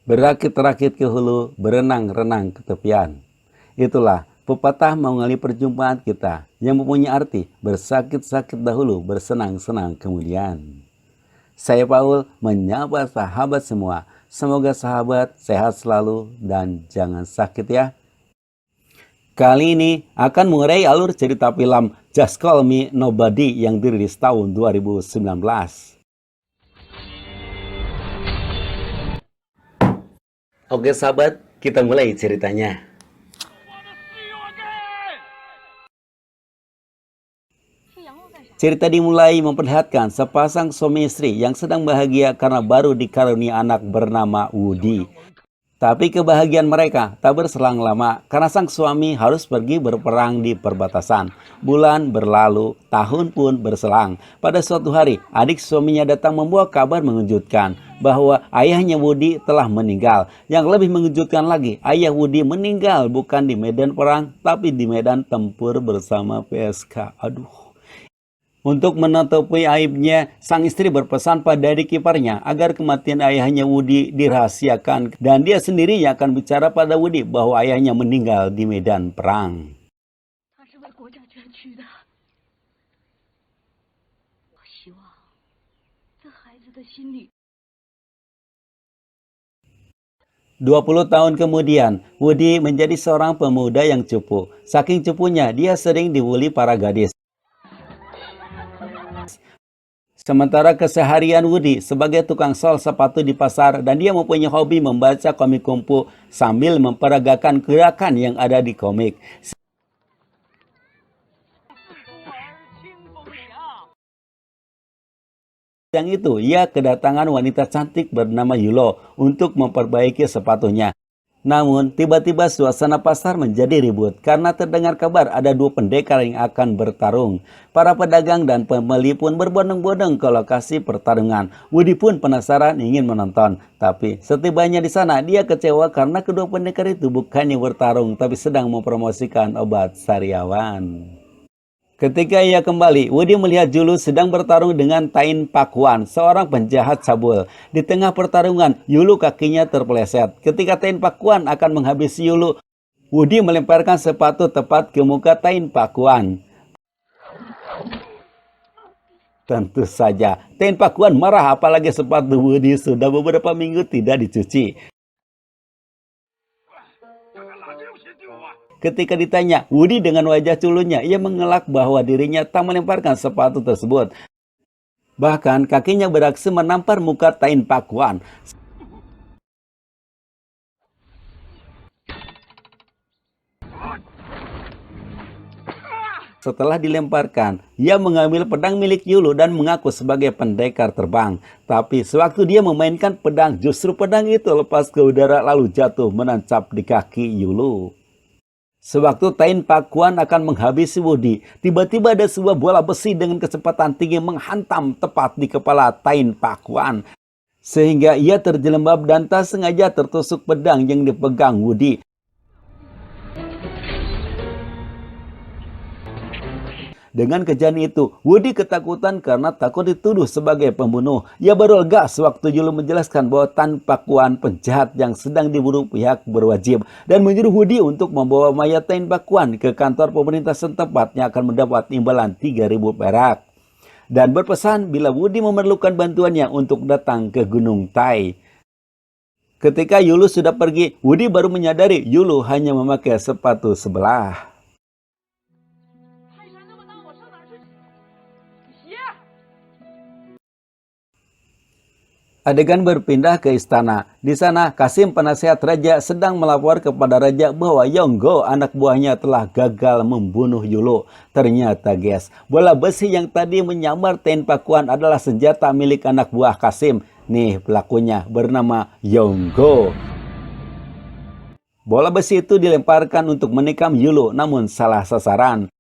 Berakit-rakit ke hulu, berenang-renang ke tepian. Itulah pepatah mengenai perjumpaan kita yang mempunyai arti bersakit-sakit dahulu, bersenang-senang kemudian. Saya Paul menyapa sahabat semua. Semoga sahabat sehat selalu dan jangan sakit ya. Kali ini akan mengurai alur cerita film Just Call Me Nobody yang dirilis tahun 2019. Oke sahabat, kita mulai ceritanya. Cerita dimulai memperlihatkan sepasang suami istri yang sedang bahagia karena baru dikaruniai anak bernama Woody. Tapi kebahagiaan mereka tak berselang lama karena sang suami harus pergi berperang di perbatasan. Bulan berlalu, tahun pun berselang. Pada suatu hari, adik suaminya datang membawa kabar mengejutkan bahwa ayahnya Woody telah meninggal. Yang lebih mengejutkan lagi, ayah Woody meninggal bukan di medan perang, tapi di medan tempur bersama PSK. Untuk menutupi aibnya, sang istri berpesan pada adik iparnya agar kematian ayahnya Woody dirahasiakan dan dia sendiri yang akan bicara pada Woody bahwa ayahnya meninggal di medan perang. 20 tahun kemudian, Woody menjadi seorang pemuda yang cupu. Saking cupunya, dia sering dibully para gadis. Sementara keseharian Woody sebagai tukang sol sepatu di pasar dan dia mempunyai hobi membaca komik kungfu sambil memperagakan gerakan yang ada di komik. Yang itu, ia kedatangan wanita cantik bernama Yulo untuk memperbaiki sepatunya. Namun, tiba-tiba suasana pasar menjadi ribut karena terdengar kabar ada dua pendekar yang akan bertarung. Para pedagang dan pembeli pun berbondong-bondong ke lokasi pertarungan. Woody pun penasaran ingin menonton. Tapi setibanya di sana, dia kecewa karena kedua pendekar itu bukannya bertarung, tapi sedang mempromosikan obat sariawan. Ketika ia kembali, Woody melihat Yulu sedang bertarung dengan Tain Pakuan, seorang penjahat cabul. Di tengah pertarungan, Yulu kakinya terpeleset. Ketika Tain Pakuan akan menghabisi Yulu, Woody melemparkan sepatu tepat ke muka Tain Pakuan. Tentu saja, Tain Pakuan marah apalagi sepatu Woody sudah beberapa minggu tidak dicuci. Ketika ditanya, Woody dengan wajah culunnya, ia mengelak bahwa dirinya tak melemparkan sepatu tersebut. Bahkan kakinya beraksi menampar muka Tain Pakuan. Setelah dilemparkan, ia mengambil pedang milik Yulu dan mengaku sebagai pendekar terbang. Tapi sewaktu dia memainkan pedang, justru pedang itu lepas ke udara lalu jatuh menancap di kaki Yulu. Sewaktu Tain Pakuan akan menghabisi Woody, tiba-tiba ada sebuah bola besi dengan kecepatan tinggi menghantam tepat di kepala Tain Pakuan. Sehingga ia terjelembab dan tak sengaja tertusuk pedang yang dipegang Woody. Dengan kejadian itu, Woody ketakutan karena takut dituduh sebagai pembunuh. Ia baru lega sewaktu Yulu menjelaskan bahwa Tain Pakuan penjahat yang sedang diburu pihak berwajib dan menyuruh Woody untuk membawa mayat Tain Pakuan ke kantor pemerintah setempat yang akan mendapat imbalan 3.000 perak. Dan berpesan bila Woody memerlukan bantuannya untuk datang ke Gunung Tai. Ketika Yulu sudah pergi, Woody baru menyadari Yulu hanya memakai sepatu sebelah. Adegan berpindah ke istana. Di sana, Kasim penasehat raja sedang melapor kepada raja bahwa Yonggo, anak buahnya, telah gagal membunuh Yulu. Ternyata, guys, bola besi yang tadi menyamar Tain Pakuan adalah senjata milik anak buah Kasim. Nih pelakunya bernama Yonggo. Bola besi itu dilemparkan untuk menikam Yulu, namun salah sasaran.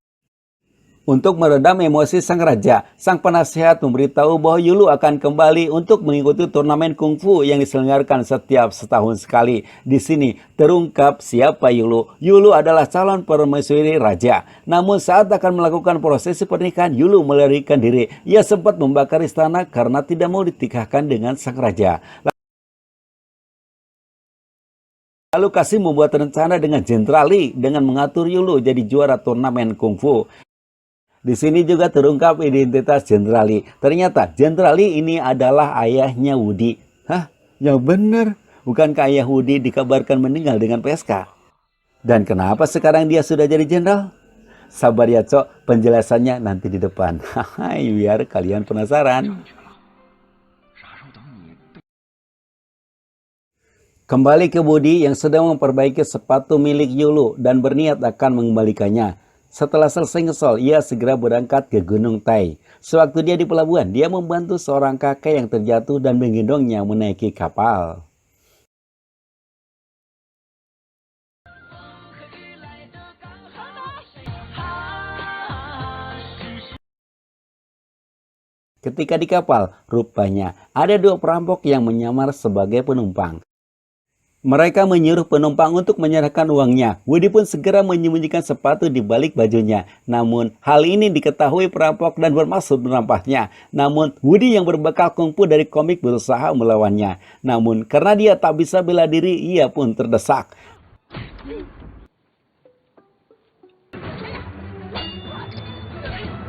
Untuk meredam emosi sang raja, sang penasehat memberitahu bahwa Yulu akan kembali untuk mengikuti turnamen kungfu yang diselenggarakan setiap setahun sekali. Di sini terungkap siapa Yulu. Yulu adalah calon permaisuri raja. Namun saat akan melakukan prosesi pernikahan, Yulu melarikan diri. Ia sempat membakar istana karena tidak mau ditikahkan dengan sang raja. Lalu Kasim membuat rencana dengan Jenderal Li dengan mengatur Yulu jadi juara turnamen kungfu. Di sini juga terungkap identitas Jenderal Li. Ternyata Jenderal Li ini adalah ayahnya Woody. Hah? Yang bener. Bukankah ayah Woody dikabarkan meninggal dengan PSK? Dan kenapa sekarang dia sudah jadi jenderal? Sabar ya Cok, penjelasannya nanti di depan. Hai, biar kalian penasaran. Kembali ke Woody yang sedang memperbaiki sepatu milik Yulu dan berniat akan mengembalikannya. Setelah selesai ngesol, ia segera berangkat ke Gunung Tai. Sewaktu dia di pelabuhan, dia membantu seorang kakek yang terjatuh dan menggendongnya menaiki kapal. Ketika di kapal, rupanya ada dua perampok yang menyamar sebagai penumpang. Mereka menyuruh penumpang untuk menyerahkan uangnya. Woody pun segera menyembunyikan sepatu di balik bajunya. Namun, hal ini diketahui perampok dan bermaksud merampasnya. Namun, Woody yang berbekal kungfu dari komik berusaha melawannya. Namun, karena dia tak bisa bela diri, ia pun terdesak.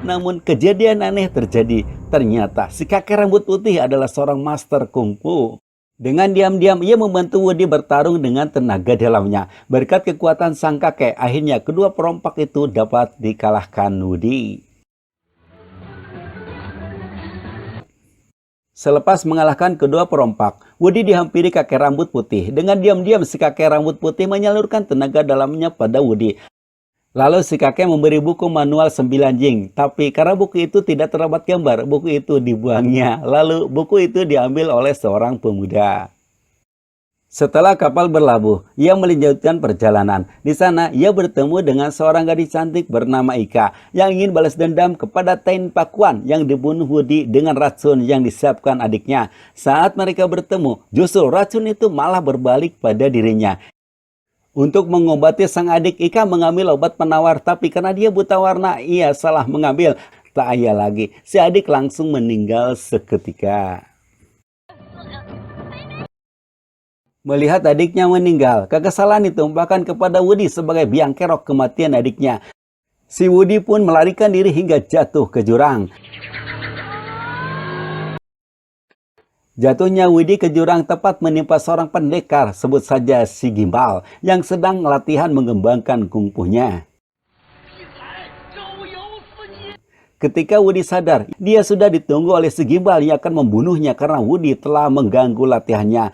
Namun, kejadian aneh terjadi. Ternyata, si kakek rambut putih adalah seorang master kungfu. Dengan diam-diam, ia membantu Woody bertarung dengan tenaga dalamnya. Berkat kekuatan sang kakek, akhirnya kedua perompak itu dapat dikalahkan Woody. Selepas mengalahkan kedua perompak, Woody dihampiri kakek rambut putih. Dengan diam-diam, si kakek rambut putih menyalurkan tenaga dalamnya pada Woody. Lalu si kakek memberi buku manual 9 jing. Tapi karena buku itu tidak terdapat gambar, buku itu dibuangnya. Lalu buku itu diambil oleh seorang pemuda. Setelah kapal berlabuh, ia melanjutkan perjalanan. Di sana, ia bertemu dengan seorang gadis cantik bernama Ika yang ingin balas dendam kepada Tain Pakuan yang dibunuh Woody dengan racun yang disiapkan adiknya. Saat mereka bertemu, justru racun itu malah berbalik pada dirinya. Untuk mengobati sang adik, Ika mengambil obat penawar, tapi karena dia buta warna, ia salah mengambil. Tak ayah lagi, si adik langsung meninggal seketika. Melihat adiknya meninggal, kekesalan ditumpahkan kepada Woody sebagai biang kerok kematian adiknya. Si Woody pun melarikan diri hingga jatuh ke jurang. Jatuhnya Woody ke jurang tepat menimpa seorang pendekar, sebut saja si Gimbal, yang sedang latihan mengembangkan kungfunya. Ketika Woody sadar, dia sudah ditunggu oleh si Gimbal yang akan membunuhnya karena Woody telah mengganggu latihannya.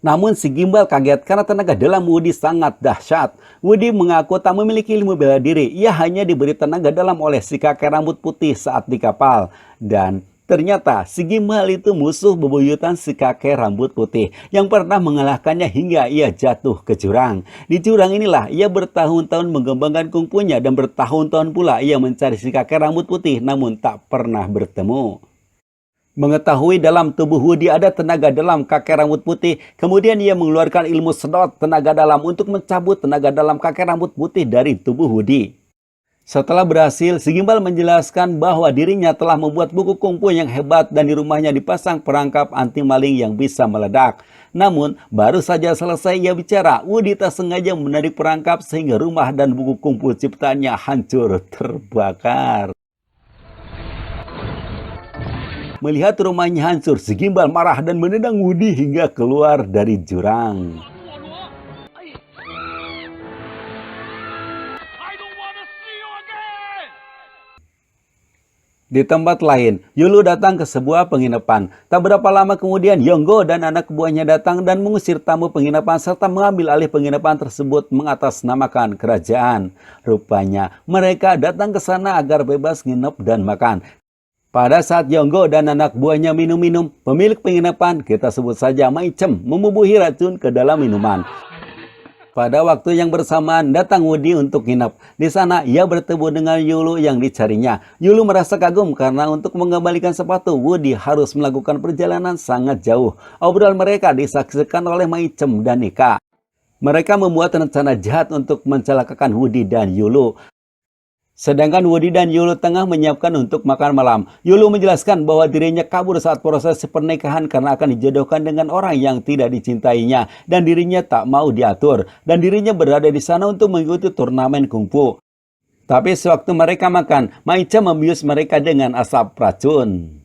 Namun si Gimbal kaget karena tenaga dalam Woody sangat dahsyat. Woody mengaku tak memiliki ilmu bela diri, ia hanya diberi tenaga dalam oleh si kakek rambut putih saat di kapal. Dan ternyata si Gimbal itu musuh bebuyutan si kakek rambut putih yang pernah mengalahkannya hingga ia jatuh ke jurang. Di jurang inilah ia bertahun-tahun mengembangkan kungfunya dan bertahun-tahun pula ia mencari si kakek rambut putih namun tak pernah bertemu. Mengetahui dalam tubuh Woody ada tenaga dalam kakek rambut putih, kemudian ia mengeluarkan ilmu sedot tenaga dalam untuk mencabut tenaga dalam kakek rambut putih dari tubuh Woody. Setelah berhasil, si Gimbal menjelaskan bahwa dirinya telah membuat buku kungfu yang hebat dan di rumahnya dipasang perangkap anti maling yang bisa meledak. Namun, baru saja selesai ia bicara, Woody tak sengaja menarik perangkap sehingga rumah dan buku kungfu ciptaannya hancur terbakar. Melihat rumahnya hancur, si Gimbal marah dan menendang Woody hingga keluar dari jurang. Di tempat lain, Yulu datang ke sebuah penginapan. Tak berapa lama kemudian, Yonggo dan anak buahnya datang dan mengusir tamu penginapan serta mengambil alih penginapan tersebut mengatasnamakan kerajaan. Rupanya, mereka datang ke sana agar bebas nginep dan makan. Pada saat Yonggo dan anak buahnya minum-minum, pemilik penginapan, kita sebut saja Maicem, membubuhi racun ke dalam minuman. Pada waktu yang bersamaan, datang Woody untuk nginep. Di sana, ia bertemu dengan Yulu yang dicarinya. Yulu merasa kagum karena untuk mengembalikan sepatu, Woody harus melakukan perjalanan sangat jauh. Obrolan mereka disaksikan oleh Maicem dan Ika. Mereka membuat rencana jahat untuk mencelakakan Woody dan Yulu. Sedangkan Woody dan Yulu tengah menyiapkan untuk makan malam. Yulu menjelaskan bahwa dirinya kabur saat proses pernikahan karena akan dijodohkan dengan orang yang tidak dicintainya. Dan dirinya tak mau diatur. Dan dirinya berada di sana untuk mengikuti turnamen kungfu. Tapi sewaktu mereka makan, Mai-chan membius mereka dengan asap racun.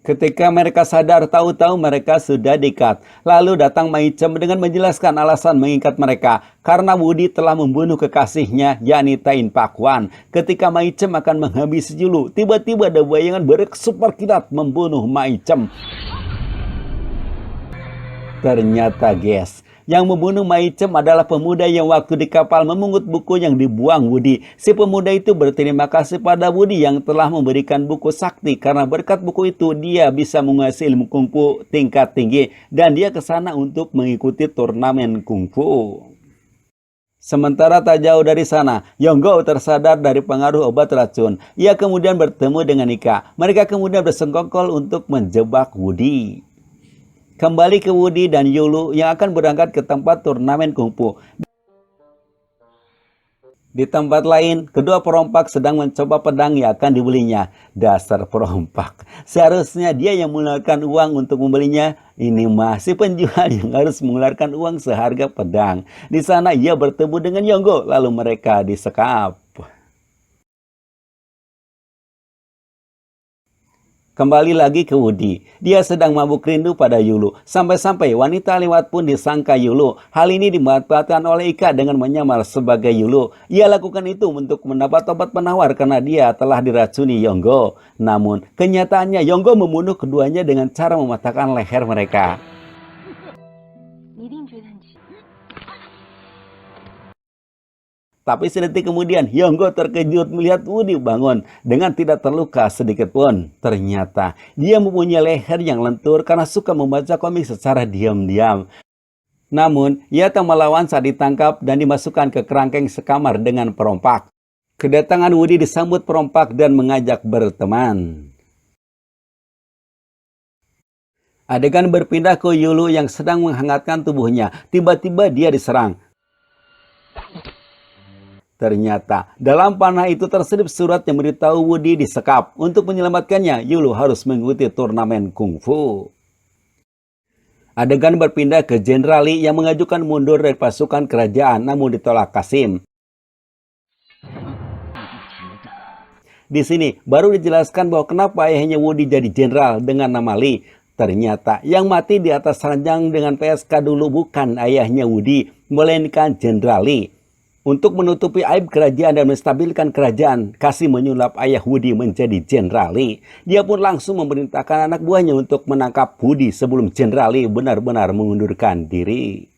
Ketika mereka sadar, tahu-tahu mereka sudah diikat. Lalu datang Mai-chan dengan menjelaskan alasan mengikat mereka. Karena Woody telah membunuh kekasihnya, yakni Tain Pakwan. Ketika Mai-chan akan menghabisi Yulu, tiba-tiba ada bayangan super kilat membunuh Mai-chan. Ternyata guys, yang membunuh Mai-chan adalah pemuda yang waktu di kapal memungut buku yang dibuang Woody. Si pemuda itu berterima kasih pada Woody yang telah memberikan buku sakti. Karena berkat buku itu dia bisa menguasai ilmu kungfu tingkat tinggi. Dan dia ke sana untuk mengikuti turnamen kungfu. Sementara tak jauh dari sana, Yonggo tersadar dari pengaruh obat racun. Ia kemudian bertemu dengan Ika. Mereka kemudian bersengkokol untuk menjebak Woody. Kembali ke Woody dan Yulu yang akan berangkat ke tempat turnamen kungfu. Di tempat lain, kedua perompak sedang mencoba pedang yang akan dibelinya. Dasar perompak. Seharusnya dia yang mengeluarkan uang untuk membelinya. Ini masih penjual yang harus mengeluarkan uang seharga pedang. Di sana ia bertemu dengan Yonggo, lalu mereka disekap. Kembali lagi ke Woody. Dia sedang mabuk rindu pada Yulu. Sampai-sampai wanita lewat pun disangka Yulu. Hal ini dimanfaatkan oleh Ika dengan menyamar sebagai Yulu. Ia lakukan itu untuk mendapat obat penawar karena dia telah diracuni Yonggo. Namun, kenyataannya Yonggo membunuh keduanya dengan cara mematahkan leher mereka. Tapi sedetik kemudian, Yonggo terkejut melihat Woody bangun dengan tidak terluka sedikit pun. Ternyata, dia mempunyai leher yang lentur karena suka membaca komik secara diam-diam. Namun, ia tak melawan saat ditangkap dan dimasukkan ke kerangkeng sekamar dengan perompak. Kedatangan Woody disambut perompak dan mengajak berteman. Adegan berpindah ke Yulu yang sedang menghangatkan tubuhnya. Tiba-tiba dia diserang. Ternyata, dalam panah itu terselip surat yang memberitahu Woody disekap. Untuk menyelamatkannya, Yulu harus mengikuti turnamen kungfu. Adegan berpindah ke Jenderal Lee yang mengajukan mundur dari pasukan kerajaan, namun ditolak Kasim. Di sini, baru dijelaskan bahwa kenapa ayahnya Woody jadi jenderal dengan nama Lee. Ternyata, yang mati di atas ranjang dengan PSK dulu bukan ayahnya Woody, melainkan Jenderal Lee. Untuk menutupi aib kerajaan dan menstabilkan kerajaan, Kasim menyulap ayah Woody menjadi Jenderal Lee. Dia pun langsung memerintahkan anak buahnya untuk menangkap Woody sebelum Jenderal Lee benar-benar mengundurkan diri.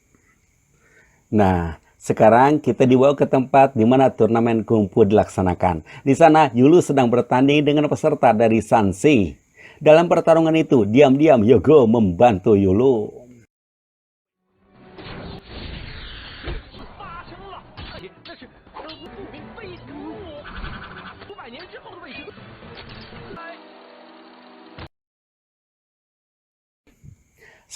Nah, sekarang kita dibawa ke tempat di mana turnamen kungfu dilaksanakan. Di sana, Yulu sedang bertanding dengan peserta dari Sansi. Dalam pertarungan itu, diam-diam Yonggo membantu Yulu.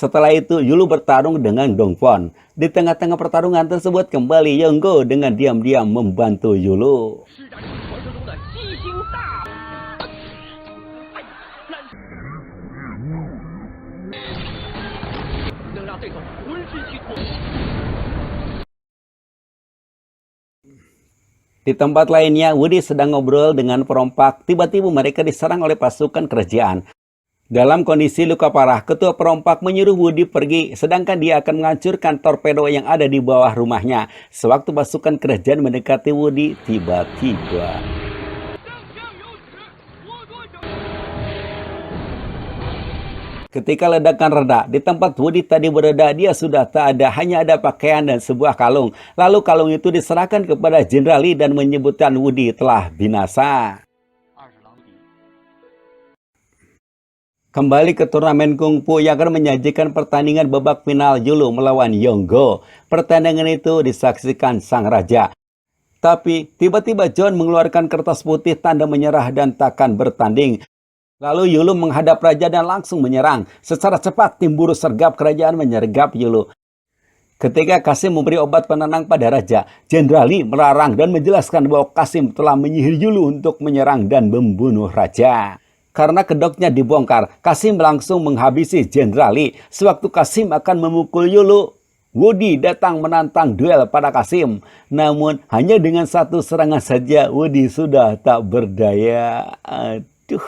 Setelah itu, Yulu bertarung dengan Dongfon. Di tengah-tengah pertarungan tersebut, kembali Yonggo dengan diam-diam membantu Yulu. Di tempat lainnya, Woody sedang ngobrol dengan perompak. Tiba-tiba mereka diserang oleh pasukan kerajaan. Dalam kondisi luka parah, ketua perompak menyuruh Woody pergi, sedangkan dia akan menghancurkan torpedo yang ada di bawah rumahnya. Sewaktu pasukan kerajaan mendekati Woody, tiba-tiba ketika ledakan reda, di tempat Woody tadi berada, dia sudah tak ada, hanya ada pakaian dan sebuah kalung. Lalu kalung itu diserahkan kepada Jenderal Lee dan menyebutkan Woody telah binasa. Kembali ke turnamen kungfu yang akan menyajikan pertandingan babak final Yulu melawan Yonggo. Pertandingan itu disaksikan sang raja. Tapi tiba-tiba John mengeluarkan kertas putih tanda menyerah dan takkan bertanding. Lalu Yulu menghadap raja dan langsung menyerang. Secara cepat tim buruh sergap kerajaan menyergap Yulu. Ketika Kasim memberi obat penenang pada raja, Jenderal Li melarang dan menjelaskan bahwa Kasim telah menyihir Yulu untuk menyerang dan membunuh raja. Karena kedoknya dibongkar, Kasim langsung menghabisi Jenderal Li. Sewaktu Kasim akan memukul Yulu, Wudi datang menantang duel pada Kasim. Namun hanya dengan satu serangan saja Wudi sudah tak berdaya. Aduh.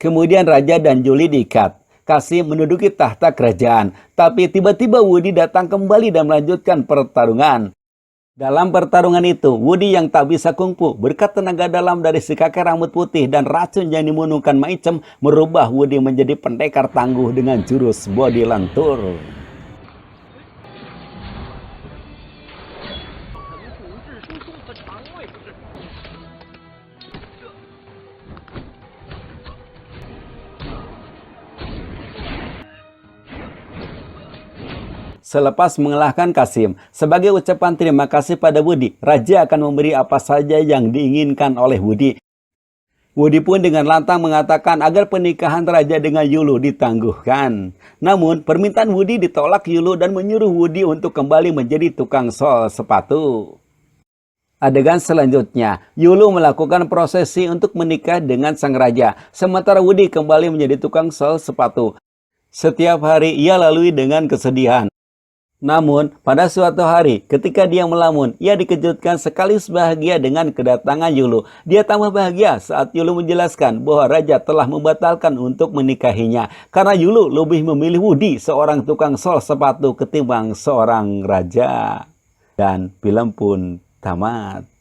Kemudian raja dan Juli diikat. Kasim menduduki tahta kerajaan, tapi tiba-tiba Wudi datang kembali dan melanjutkan pertarungan. Dalam pertarungan itu, Wudi yang tak bisa kungfu berkat tenaga dalam dari si kakek rambut putih dan racun yang dimunungkan Maicem merubah Wudi menjadi pendekar tangguh dengan jurus bodi lentur. Selepas mengalahkan Kasim, sebagai ucapan terima kasih pada Wudi, raja akan memberi apa saja yang diinginkan oleh Wudi. Wudi pun dengan lantang mengatakan agar pernikahan raja dengan Yulu ditangguhkan. Namun, permintaan Wudi ditolak Yulu dan menyuruh Wudi untuk kembali menjadi tukang sol sepatu. Adegan selanjutnya, Yulu melakukan prosesi untuk menikah dengan sang raja, sementara Wudi kembali menjadi tukang sol sepatu. Setiap hari ia lalui dengan kesedihan. Namun, pada suatu hari, ketika dia melamun, ia dikejutkan sekaligus bahagia dengan kedatangan Yulu. Dia tambah bahagia saat Yulu menjelaskan bahwa raja telah membatalkan untuk menikahinya, karena Yulu lebih memilih Wudi, seorang tukang sol sepatu, ketimbang seorang raja. Dan film pun tamat.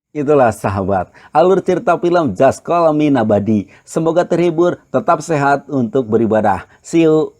Itulah sahabat, alur cerita film Just Call Me Nabadi. Semoga terhibur, tetap sehat untuk beribadah. See you.